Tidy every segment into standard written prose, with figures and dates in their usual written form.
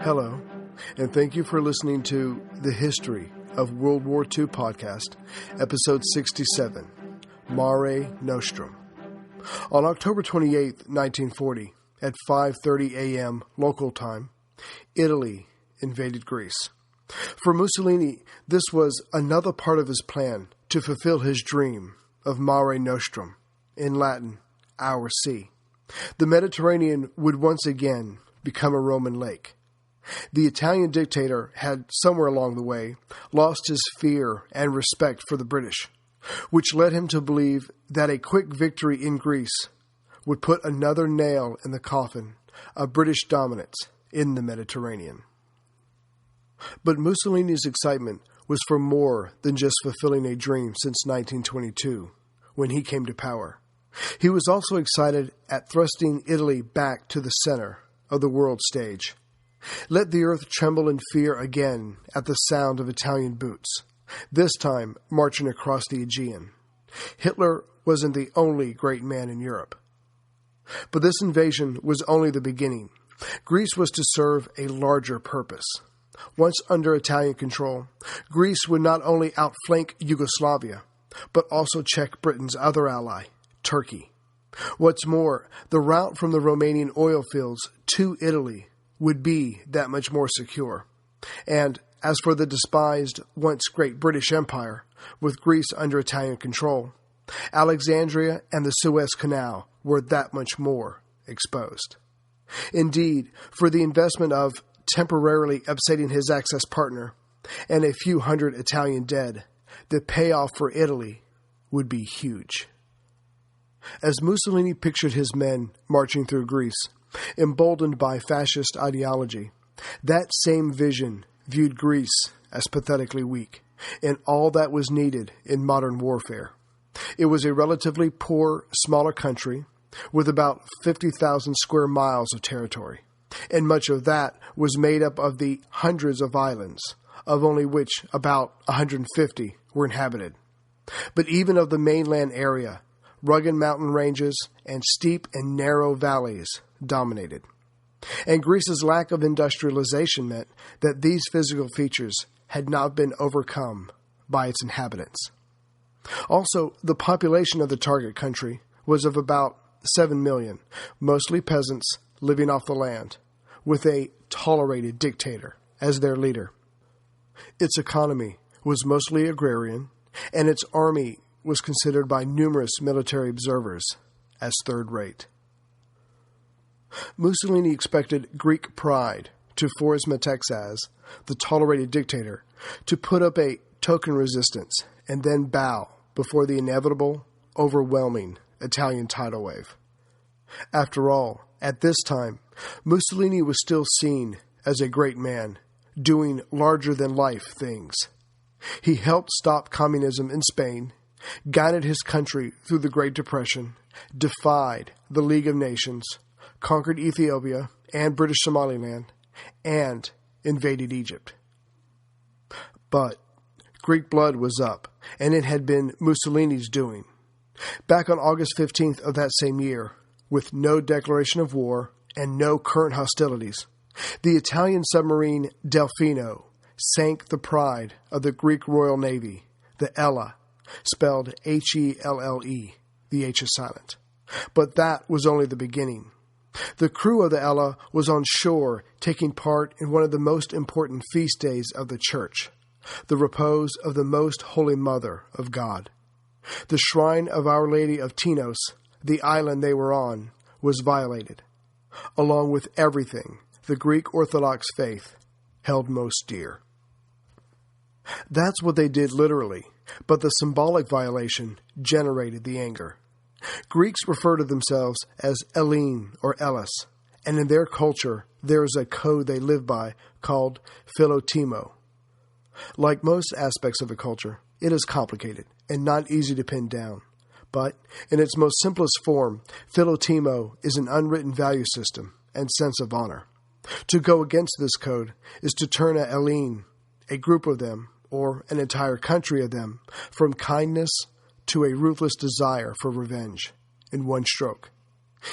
Hello, and thank you for listening to the History of World War II podcast, episode 67, Mare Nostrum. On October 28, 1940, at 5:30 a.m. local time, Italy invaded Greece. For Mussolini, this was another part of his plan to fulfill his dream of Mare Nostrum, in Latin, our sea. The Mediterranean would once again become a Roman lake. The Italian dictator had, somewhere along the way, lost his fear and respect for the British, which led him to believe that a quick victory in Greece would put another nail in the coffin of British dominance in the Mediterranean. But Mussolini's excitement was for more than just fulfilling a dream since 1922, when he came to power. He was also excited at thrusting Italy back to the center of the world stage. Let the earth tremble in fear again at the sound of Italian boots, this time marching across the Aegean. Hitler wasn't the only great man in Europe. But this invasion was only the beginning. Greece was to serve a larger purpose. Once under Italian control, Greece would not only outflank Yugoslavia, but also check Britain's other ally, Turkey. What's more, the route from the Romanian oil fields to Italy would be that much more secure. And as for the despised, once great British Empire, with Greece under Italian control, Alexandria and the Suez Canal were that much more exposed. Indeed, for the investment of temporarily upsetting his Axis partner and a few hundred Italian dead, the payoff for Italy would be huge. As Mussolini pictured his men marching through Greece, emboldened by fascist ideology, that same vision viewed Greece as pathetically weak in all that was needed in modern warfare. It was a relatively poor, smaller country with about 50,000 square miles of territory, and much of that was made up of the hundreds of islands, of only which about 150 were inhabited. But even of the mainland area, rugged mountain ranges and steep and narrow valleys dominated. And Greece's lack of industrialization meant that these physical features had not been overcome by its inhabitants. Also, the population of the target country was of about 7 million, mostly peasants living off the land, with a tolerated dictator as their leader. Its economy was mostly agrarian, and its army was considered by numerous military observers as third-rate. Mussolini expected Greek pride to force Metaxas, the tolerated dictator, to put up a token resistance and then bow before the inevitable, overwhelming Italian tidal wave. After all, at this time, Mussolini was still seen as a great man, doing larger-than-life things. He helped stop communism in Spain, guided his country through the Great Depression, defied the League of Nations, conquered Ethiopia and British Somaliland, and invaded Egypt. But Greek blood was up, and it had been Mussolini's doing. Back on August 15th of that same year, with no declaration of war and no current hostilities, the Italian submarine Delfino sank the pride of the Greek Royal Navy, the Ella, spelled H-E-L-L-E. The H is silent. But that was only the beginning. The crew of the Ella was on shore taking part in one of the most important feast days of the Church, the repose of the Most Holy Mother of God. The shrine of Our Lady of Tinos, the island they were on, was violated, along with everything the Greek Orthodox faith held most dear. That's what they did literally, but the symbolic violation generated the anger. Greeks refer to themselves as Elene or Elis, and in their culture there is a code they live by called Philotemo. Like most aspects of a culture, it is complicated and not easy to pin down. But in its most simplest form, Philotemo is an unwritten value system and sense of honor. To go against this code is to turn a Hellene, a group of them, or an entire country of them, from kindness to a ruthless desire for revenge in one stroke.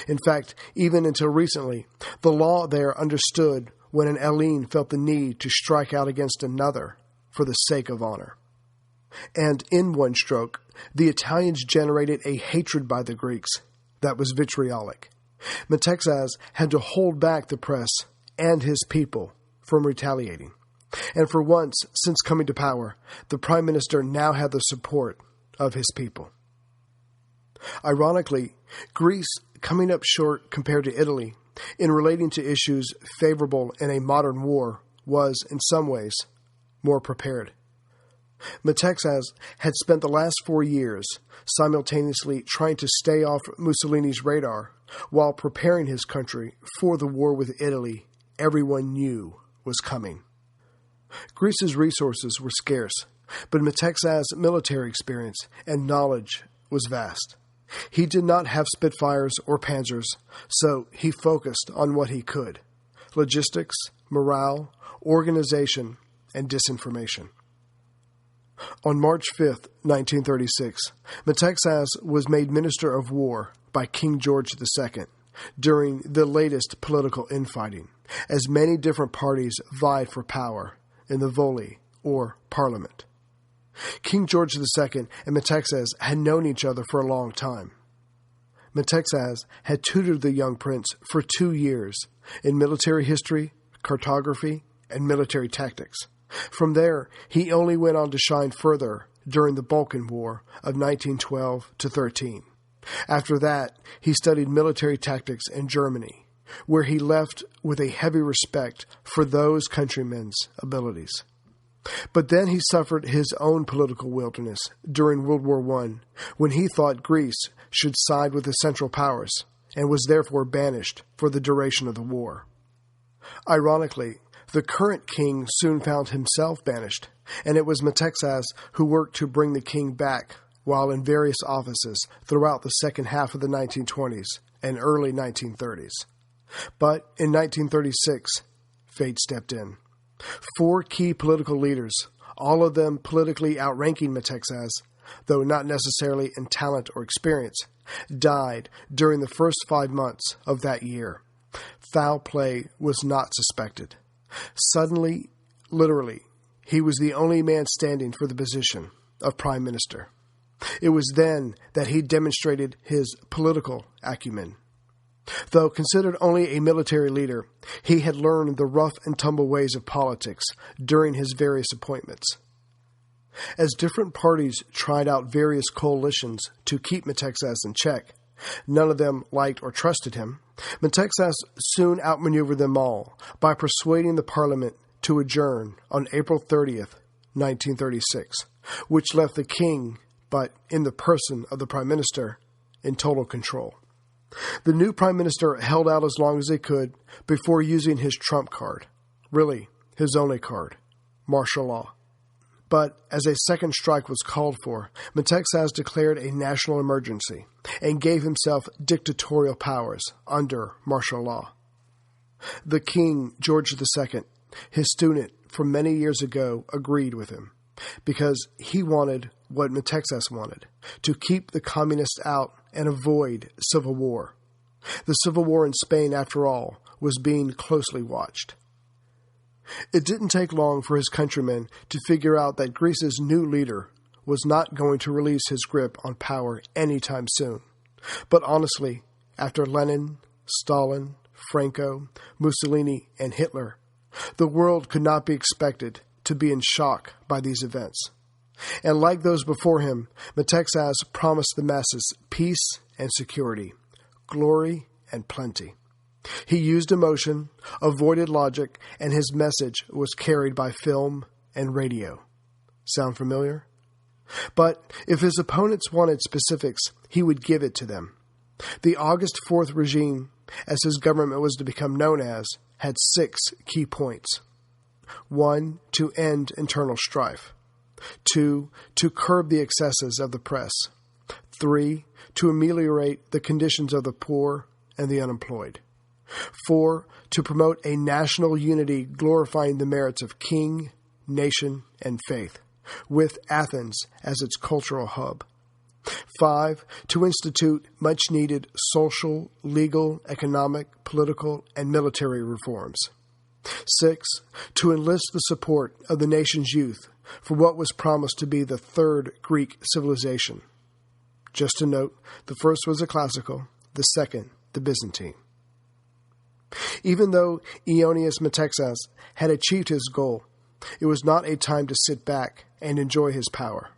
In fact, even until recently, the law there understood when an Hellene felt the need to strike out against another for the sake of honor. And in one stroke, the Italians generated a hatred by the Greeks that was vitriolic. Metaxas had to hold back the press and his people from retaliating. And for once, since coming to power, the prime minister now had the support of his people. Ironically, Greece, coming up short compared to Italy in relating to issues favorable in a modern war, was, in some ways, more prepared. Metaxas had spent the last 4 years simultaneously trying to stay off Mussolini's radar while preparing his country for the war with Italy everyone knew was coming. Greece's resources were scarce, but Metaxas' military experience and knowledge was vast. He did not have Spitfires or Panzers, so he focused on what he could: logistics, morale, organization, and disinformation. On March 5, 1936, Metaxas was made Minister of War by King George II during the latest political infighting, as many different parties vied for power in the Voli, or Parliament. King George II and Metaxas had known each other for a long time. Metaxas had tutored the young prince for 2 years in military history, cartography, and military tactics. From there, he only went on to shine further during the Balkan War of 1912-13. After that, he studied military tactics in Germany, where he left with a heavy respect for those countrymen's abilities. But then he suffered his own political wilderness during World War I, when he thought Greece should side with the Central Powers, and was therefore banished for the duration of the war. Ironically, the current king soon found himself banished, and it was Metaxas who worked to bring the king back while in various offices throughout the second half of the 1920s and early 1930s. But in 1936, fate stepped in. 4 key political leaders, all of them politically outranking Metaxas, though not necessarily in talent or experience, died during the first 5 months of that year. Foul play was not suspected. Suddenly, literally, he was the only man standing for the position of prime minister. It was then that he demonstrated his political acumen. Though considered only a military leader, he had learned the rough and tumble ways of politics during his various appointments. As different parties tried out various coalitions to keep Metaxas in check, none of them liked or trusted him. Metaxas soon outmaneuvered them all by persuading the parliament to adjourn on April 30th, 1936, which left the king, but in the person of the prime minister, in total control. The new prime minister held out as long as he could before using his trump card, really his only card, martial law. But as a second strike was called for, Metaxas declared a national emergency and gave himself dictatorial powers under martial law. The king, George II, his student from many years ago, agreed with him because he wanted what Metaxas wanted, to keep the communists out and avoid civil war. The civil war in Spain, after all, was being closely watched. It didn't take long for his countrymen to figure out that Greece's new leader was not going to release his grip on power anytime soon. But honestly, after Lenin, Stalin, Franco, Mussolini, and Hitler, the world could not be expected to be in shock by these events. And like those before him, Metaxas promised the masses peace and security, glory and plenty. He used emotion, avoided logic, and his message was carried by film and radio. Sound familiar? But if his opponents wanted specifics, he would give it to them. The August 4th regime, as his government was to become known as, had 6 key points. 1, to end internal strife. 2, to curb the excesses of the press. 3, to ameliorate the conditions of the poor and the unemployed. 4, to promote a national unity glorifying the merits of king, nation, and faith, with Athens as its cultural hub. 5, to institute much-needed social, legal, economic, political, and military reforms. 6. To enlist the support of the nation's youth for what was promised to be the third Greek civilization. Just to note, the first was the classical, the second, the Byzantine. Even though Ioannis Metaxas had achieved his goal, it was not a time to sit back and enjoy his power.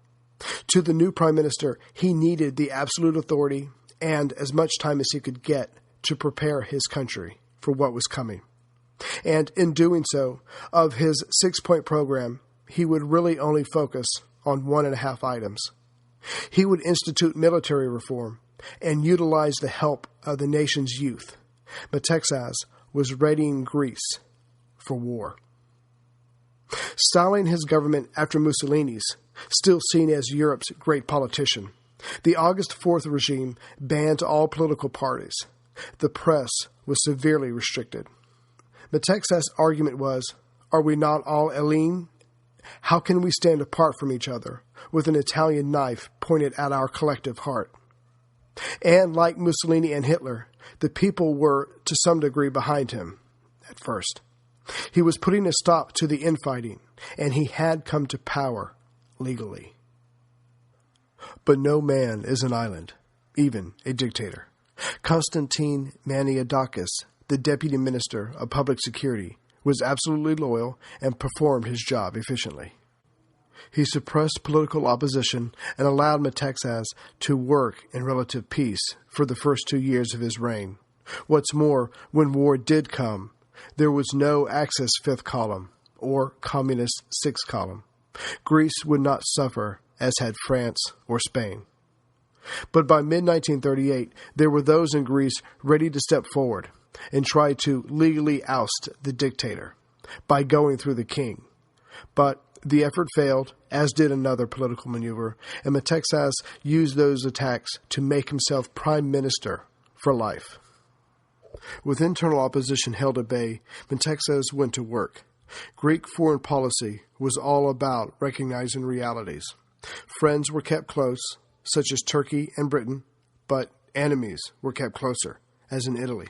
To the new prime minister, he needed the absolute authority and as much time as he could get to prepare his country for what was coming. And in doing so, of his 6-point program, he would really only focus on 1.5 items. He would institute military reform and utilize the help of the nation's youth. Metaxas was readying Greece for war. Styling his government after Mussolini's, still seen as Europe's great politician, the August 4th regime banned all political parties. The press was severely restricted. Metaxas' argument was, "Are we not all Hellene? How can we stand apart from each other with an Italian knife pointed at our collective heart?" And like Mussolini and Hitler, the people were, to some degree, behind him at first. He was putting a stop to the infighting, and he had come to power legally. But no man is an island, even a dictator. Constantine Maniadakis, the deputy minister of public security, was absolutely loyal and performed his job efficiently. He suppressed political opposition and allowed Metaxas to work in relative peace for the first 2 years of his reign. What's more, when war did come, there was no Axis fifth column or communist sixth column. Greece would not suffer as had France or Spain. But by mid-1938, there were those in Greece ready to step forward and try to legally oust the dictator by going through the king. But the effort failed, as did another political maneuver, and Metaxas used those attacks to make himself prime minister for life. With internal opposition held at bay, Metaxas went to work. Greek foreign policy was all about recognizing realities. Friends were kept close, such as Turkey and Britain, but enemies were kept closer, as in Italy.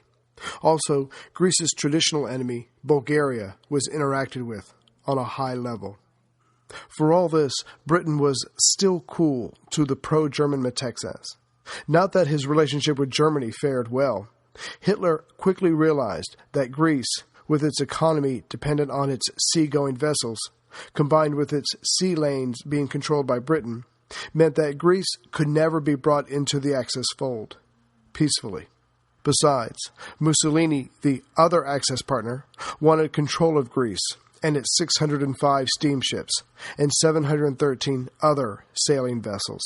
Also, Greece's traditional enemy, Bulgaria, was interacted with on a high level. For all this, Britain was still cool to the pro-German Metaxas. Not that his relationship with Germany fared well. Hitler quickly realized that Greece, with its economy dependent on its sea-going vessels, combined with its sea lanes being controlled by Britain, meant that Greece could never be brought into the Axis fold peacefully. Besides, Mussolini, the other Axis partner, wanted control of Greece and its 605 steamships and 713 other sailing vessels.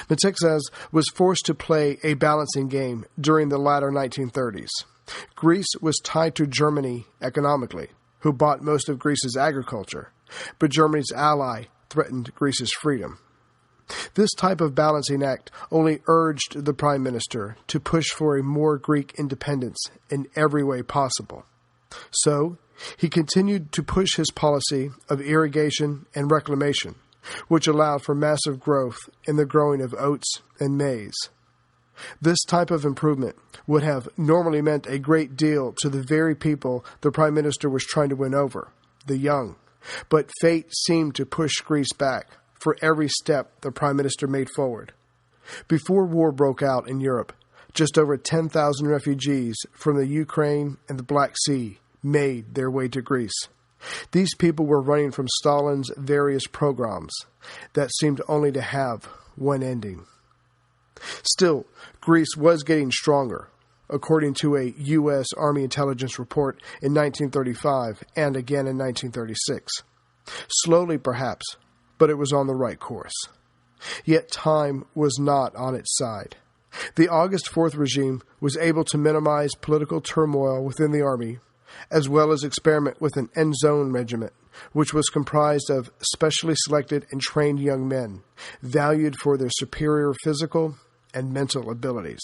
Metaxas was forced to play a balancing game during the latter 1930s. Greece was tied to Germany economically, who bought most of Greece's agriculture, but Germany's ally threatened Greece's freedom. This type of balancing act only urged the prime minister to push for a more Greek independence in every way possible. So, he continued to push his policy of irrigation and reclamation, which allowed for massive growth in the growing of oats and maize. This type of improvement would have normally meant a great deal to the very people the prime minister was trying to win over, the young. But fate seemed to push Greece back for every step the prime minister made forward. Before war broke out in Europe, just over 10,000 refugees from the Ukraine and the Black Sea made their way to Greece. These people were running from Stalin's various pogroms that seemed only to have one ending. Still, Greece was getting stronger, according to a U.S. Army intelligence report in 1935 and again in 1936. Slowly, perhaps, but it was on the right course. Yet time was not on its side. The August 4th regime was able to minimize political turmoil within the army, as well as experiment with an end zone regiment, which was comprised of specially selected and trained young men, valued for their superior physical and mental abilities.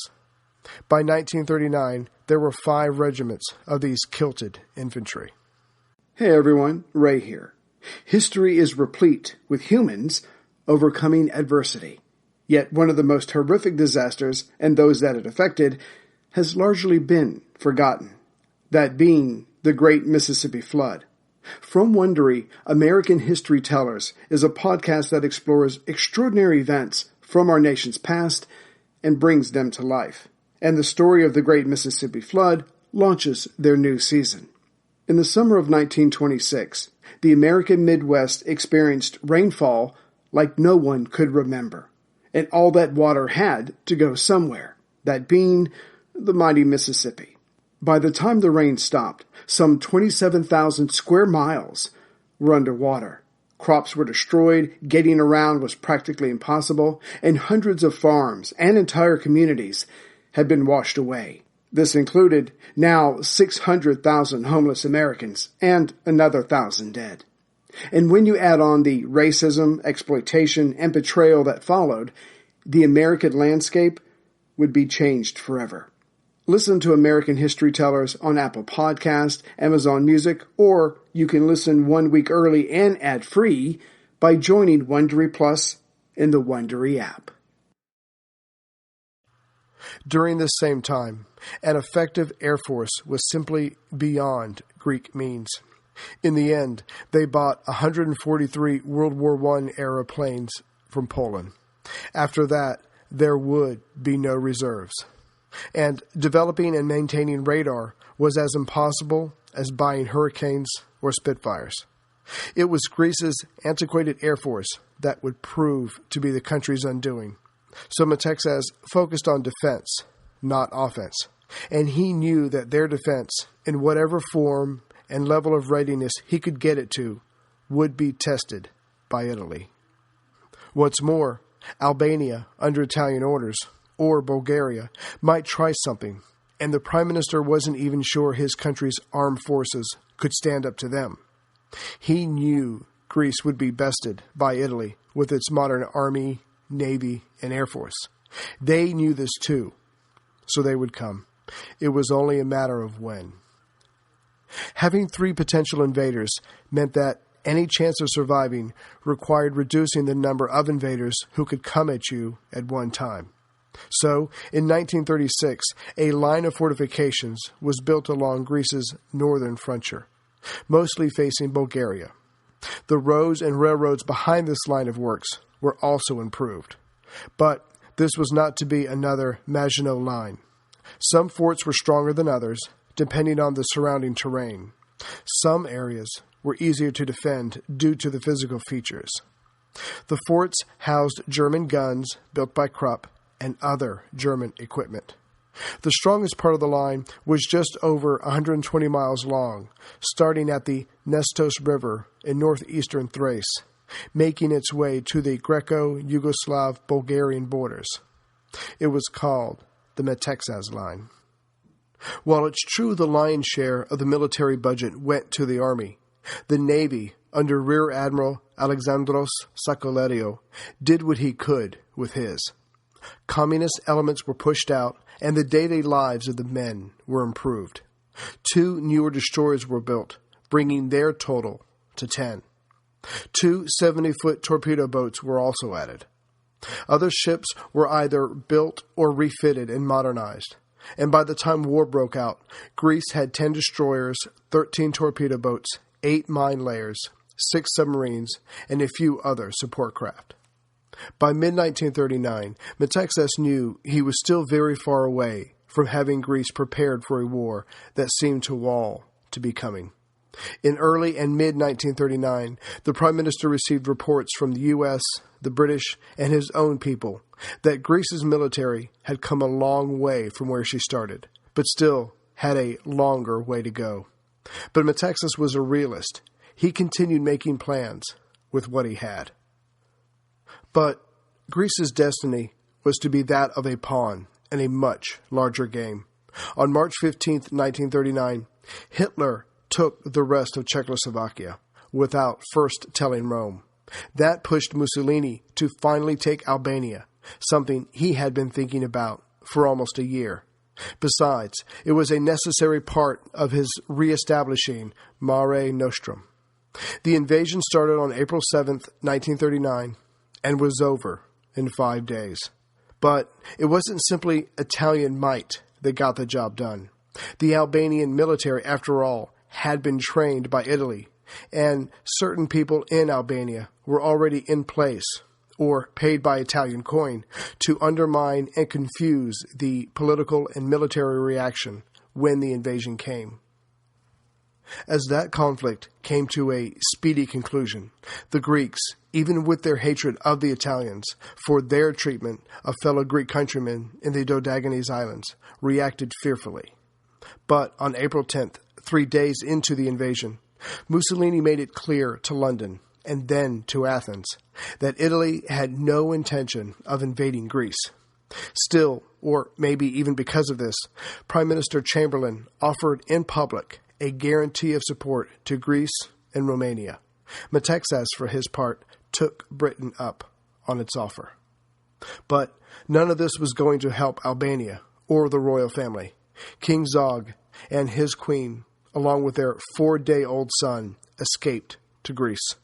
By 1939, there were 5 regiments of these kilted infantry. Hey everyone, Ray here. History is replete with humans overcoming adversity. Yet one of the most horrific disasters, and those that it affected, has largely been forgotten. That being the Great Mississippi Flood. From Wondery, American History Tellers is a podcast that explores extraordinary events from our nation's past and brings them to life. And the story of the Great Mississippi Flood launches their new season. In the summer of 1926, the American Midwest experienced rainfall like no one could remember. And all that water had to go somewhere, that being the mighty Mississippi. By the time the rain stopped, some 27,000 square miles were underwater. Crops were destroyed, getting around was practically impossible, and hundreds of farms and entire communities had been washed away. This included now 600,000 homeless Americans and another 1,000 dead. And when you add on the racism, exploitation, and betrayal that followed, the American landscape would be changed forever. Listen to American History Tellers on Apple Podcast, Amazon Music, or you can listen 1 week early and ad-free by joining Wondery Plus in the Wondery app. During this same time, an effective air force was simply beyond Greek means. In the end, they bought 143 World War I era planes from Poland. After that, there would be no reserves. And developing and maintaining radar was as impossible as buying Hurricanes or Spitfires. It was Greece's antiquated air force that would prove to be the country's undoing. So Metaxas focused on defense, not offense. And he knew that their defense, in whatever form and level of readiness he could get it to, would be tested by Italy. What's more, Albania, under Italian orders, or Bulgaria, might try something, and the Prime Minister wasn't even sure his country's armed forces could stand up to them. He knew Greece would be bested by Italy with its modern army, navy, and air force. They knew this too, so they would come. It was only a matter of when. Having 3 potential invaders meant that any chance of surviving required reducing the number of invaders who could come at you at one time. So, in 1936, a line of fortifications was built along Greece's northern frontier, mostly facing Bulgaria. The roads and railroads behind this line of works were also improved. But this was not to be another Maginot Line. Some forts were stronger than others, depending on the surrounding terrain. Some areas were easier to defend due to the physical features. The forts housed German guns built by Krupp and other German equipment. The strongest part of the line was just over 120 miles long, starting at the Nestos River in northeastern Thrace, making its way to the Greco-Yugoslav-Bulgarian borders. It was called the Metaxas Line. While it's true the lion's share of the military budget went to the army, the Navy, under Rear Admiral Alexandros Sakolerio, did what he could with his. Communist elements were pushed out, and the day-to-day lives of the men were improved. 2 newer destroyers were built, bringing their total to 10. 2 70-foot torpedo boats were also added. Other ships were either built or refitted and modernized. And by the time war broke out, Greece had 10 destroyers, 13 torpedo boats, 8 mine layers, 6 submarines, and a few other support craft. By mid-1939, Metaxas knew he was still very far away from having Greece prepared for a war that seemed to all to be coming. In early and mid-1939, the Prime Minister received reports from the U.S., the British, and his own people that Greece's military had come a long way from where she started, but still had a longer way to go. But Metaxas was a realist. He continued making plans with what he had. But Greece's destiny was to be that of a pawn in a much larger game. On March 15, 1939, Hitler took the rest of Czechoslovakia without first telling Rome. That pushed Mussolini to finally take Albania, something he had been thinking about for almost a year. Besides, it was a necessary part of his reestablishing Mare Nostrum. The invasion started on April 7, 1939, and was over in 5 days. But it wasn't simply Italian might that got the job done. The Albanian military, after all, had been trained by Italy, and certain people in Albania were already in place or paid by Italian coin to undermine and confuse the political and military reaction when the invasion came. As that conflict came to a speedy conclusion, the Greeks, even with their hatred of the Italians for their treatment of fellow Greek countrymen in the Dodaganes Islands, reacted fearfully. But on April 10th, 3 days into the invasion, Mussolini made it clear to London and then to Athens that Italy had no intention of invading Greece. Still, or maybe even because of this, Prime Minister Chamberlain offered in public a guarantee of support to Greece and Romania. Metaxas, for his part, took Britain up on its offer. But none of this was going to help Albania or the royal family. King Zog and his queen, along with their 4-day-old son, escaped to Greece.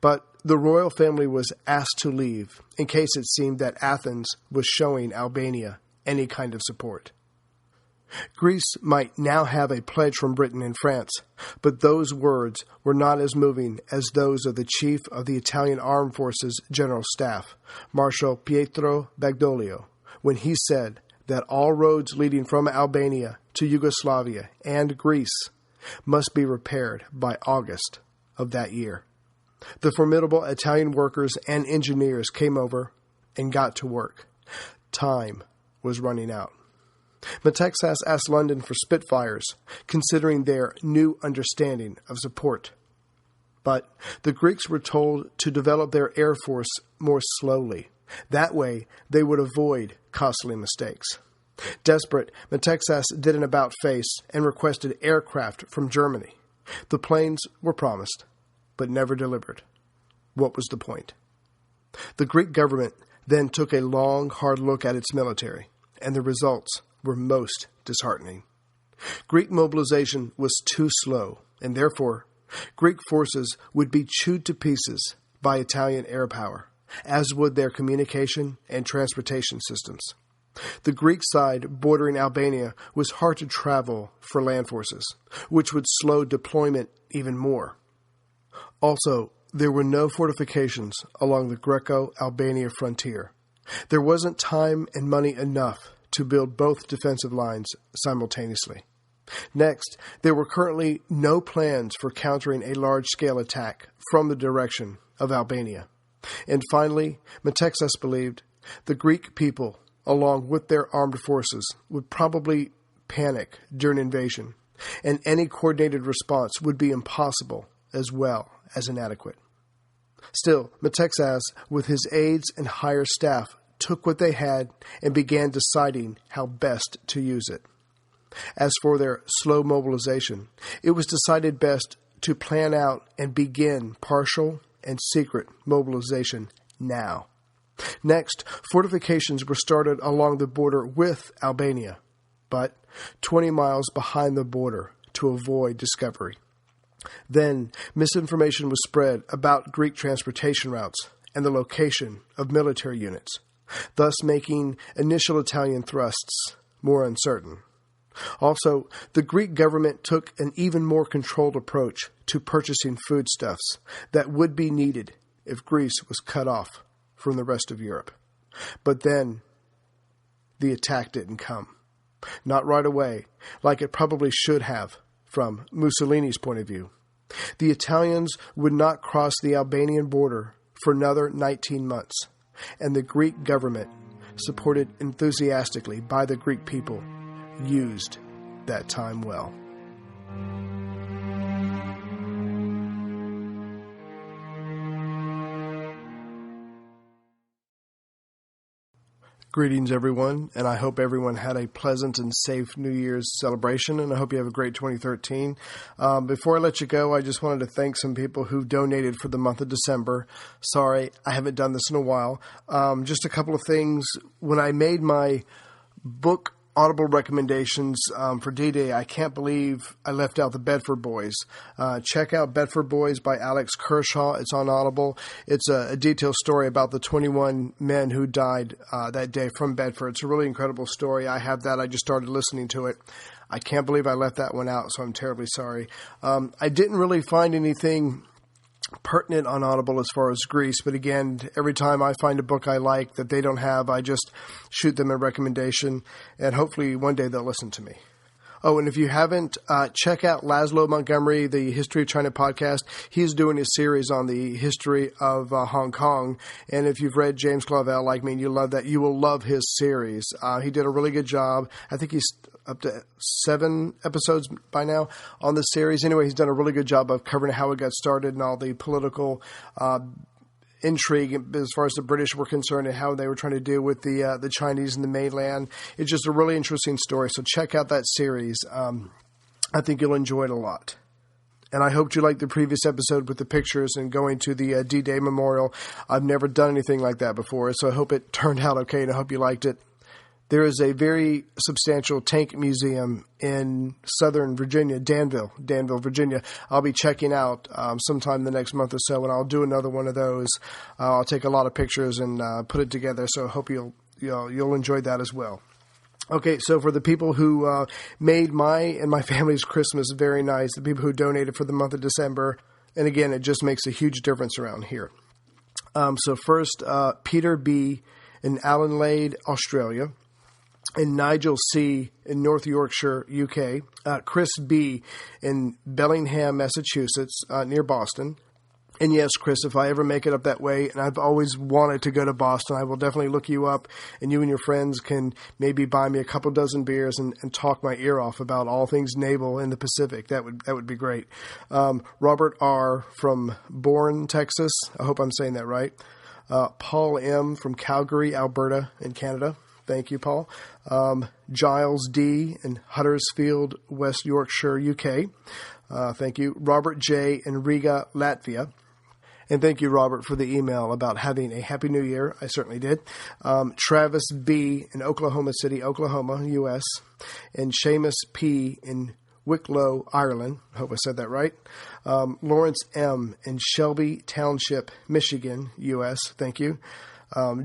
But the royal family was asked to leave in case it seemed that Athens was showing Albania any kind of support. Greece might now have a pledge from Britain and France, but those words were not as moving as those of the chief of the Italian Armed Forces General Staff, Marshal Pietro Badoglio, when he said that all roads leading from Albania to Yugoslavia and Greece must be repaired by August of that year. The formidable Italian workers and engineers came over and got to work. Time was running out. Metaxas asked London for Spitfires, considering their new understanding of support. But the Greeks were told to develop their air force more slowly. That way, they would avoid costly mistakes. Desperate, Metaxas did an about-face and requested aircraft from Germany. The planes were promised, but never delivered. What was the point? The Greek government then took a long, hard look at its military, and the results were most disheartening. Greek mobilization was too slow, and therefore, Greek forces would be chewed to pieces by Italian air power, as would their communication and transportation systems. The Greek side bordering Albania was hard to travel for land forces, which would slow deployment even more. Also, there were no fortifications along the Greco-Albania frontier. There wasn't time and money enough to build both defensive lines simultaneously. Next, there were currently no plans for countering a large-scale attack from the direction of Albania. And finally, Metaxas believed the Greek people, along with their armed forces, would probably panic during invasion, and any coordinated response would be impossible as well as inadequate. Still, Metaxas, with his aides and higher staff, took what they had and began deciding how best to use it. As for their slow mobilization, it was decided best to plan out and begin partial and secret mobilization now. Next, fortifications were started along the border with Albania, but 20 miles behind the border to avoid discovery. Then, misinformation was spread about Greek transportation routes and the location of military units, thus making initial Italian thrusts more uncertain. Also, the Greek government took an even more controlled approach to purchasing foodstuffs that would be needed if Greece was cut off from the rest of Europe. But then, the attack didn't come. Not right away, like it probably should have from Mussolini's point of view. The Italians would not cross the Albanian border for another 19 months, and the Greek government, supported enthusiastically by the Greek people, used that time well. Greetings, everyone, and I hope everyone had a pleasant and safe New Year's celebration, and I hope you have a great 2013. Before I let you go, I just wanted to thank some people who donated for the month of December. Sorry, I haven't done this in a while. Just a couple of things. When I made my book Audible recommendations for D-Day. I can't believe I left out the Bedford Boys. Check out Bedford Boys by Alex Kershaw. It's on Audible. It's a detailed story about the 21 men who died that day from Bedford. It's a really incredible story. I have that. I just started listening to it. I can't believe I left that one out, so I'm terribly sorry. I didn't really find anything pertinent on Audible as far as Greece, but again, every time I find a book I like that they don't have, I just shoot them a recommendation, and hopefully one day they'll listen to me. Oh, and if you haven't, check out Laszlo Montgomery, the History of China podcast. He's doing a series on the history of Hong Kong, and if you've read James Clavell like me and you love that, you will love his series. He did a really good job. I think he's up to 7 episodes by now on the series. Anyway, he's done a really good job of covering how it got started and all the political intrigue as far as the British were concerned and how they were trying to deal with the Chinese and the mainland. It's just a really interesting story. So check out that series. I think you'll enjoy it a lot. And I hope you liked the previous episode with the pictures and going to the D-Day Memorial. I've never done anything like that before, so I hope it turned out okay, and I hope you liked it. There is a very substantial tank museum in southern Virginia, Danville, Virginia. I'll be checking out sometime the next month or so, and I'll do another one of those. I'll take a lot of pictures and put it together, so I hope you'll enjoy that as well. Okay, so for the people who made my and my family's Christmas very nice, the people who donated for the month of December, and again, it just makes a huge difference around here. So first, Peter B. in Allen Lade, Australia. And Nigel C. in North Yorkshire, UK, Chris B. in Bellingham, Massachusetts, near Boston. And yes, Chris, if I ever make it up that way, and I've always wanted to go to Boston, I will definitely look you up, and you and your friends can maybe buy me a couple dozen beers and talk my ear off about all things naval in the Pacific. That would be great. Robert R. from Bourne, Texas. I hope I'm saying that right. Paul M. from Calgary, Alberta, in Canada. Thank you, Paul. Giles D. in Huddersfield, West Yorkshire, UK. Thank you. Robert J. in Riga, Latvia. And thank you, Robert, for the email about having a Happy New Year. I certainly did. Travis B. in Oklahoma City, Oklahoma, U.S. And Seamus P. in Wicklow, Ireland. I hope I said that right. Lawrence M. in Shelby Township, Michigan, U.S. Thank you.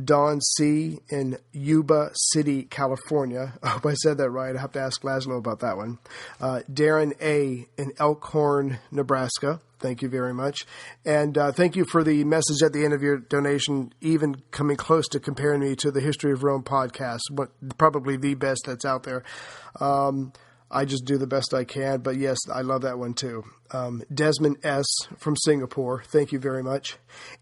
Don C. in Yuba City, California. I hope I said that right. I have to ask Laszlo about that one. Darren A. in Elkhorn, Nebraska. Thank you very much. And thank you for the message at the end of your donation, even coming close to comparing me to the History of Rome podcast, probably the best that's out there. I just do the best I can, but yes, I love that one too. Desmond S. from Singapore. Thank you very much.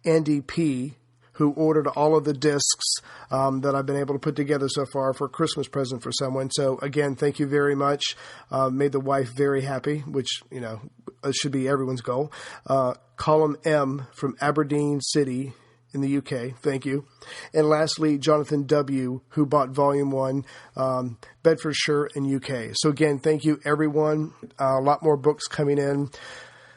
Andy P., who ordered all of the discs that I've been able to put together so far for a Christmas present for someone. So, again, thank you very much. Made the wife very happy, which, should be everyone's goal. Column M. from Aberdeen City in the UK. Thank you. And lastly, Jonathan W., who bought Volume 1, Bedfordshire in UK. So, again, thank you, everyone. A lot more books coming in.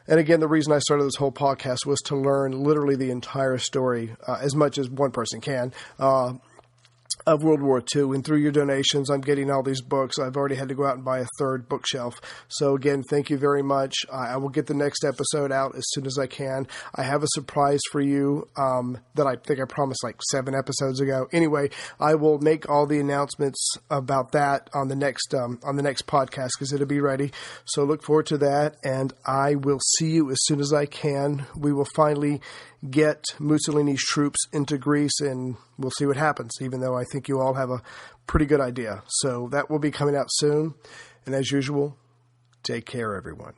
And again, the reason I started this whole podcast was to learn literally the entire story, as much as one person can, of World War II. And through your donations, I'm getting all these books. I've already had to go out and buy a third bookshelf. So again, thank you very much. I will get the next episode out as soon as I can. I have a surprise for you that I think I promised like 7 episodes ago. Anyway, I will make all the announcements about that on the next podcast because it'll be ready. So look forward to that, and I will see you as soon as I can. We will finally get Mussolini's troops into Greece, and we'll see what happens, even though I think you all have a pretty good idea. So that will be coming out soon. And as usual, take care, everyone.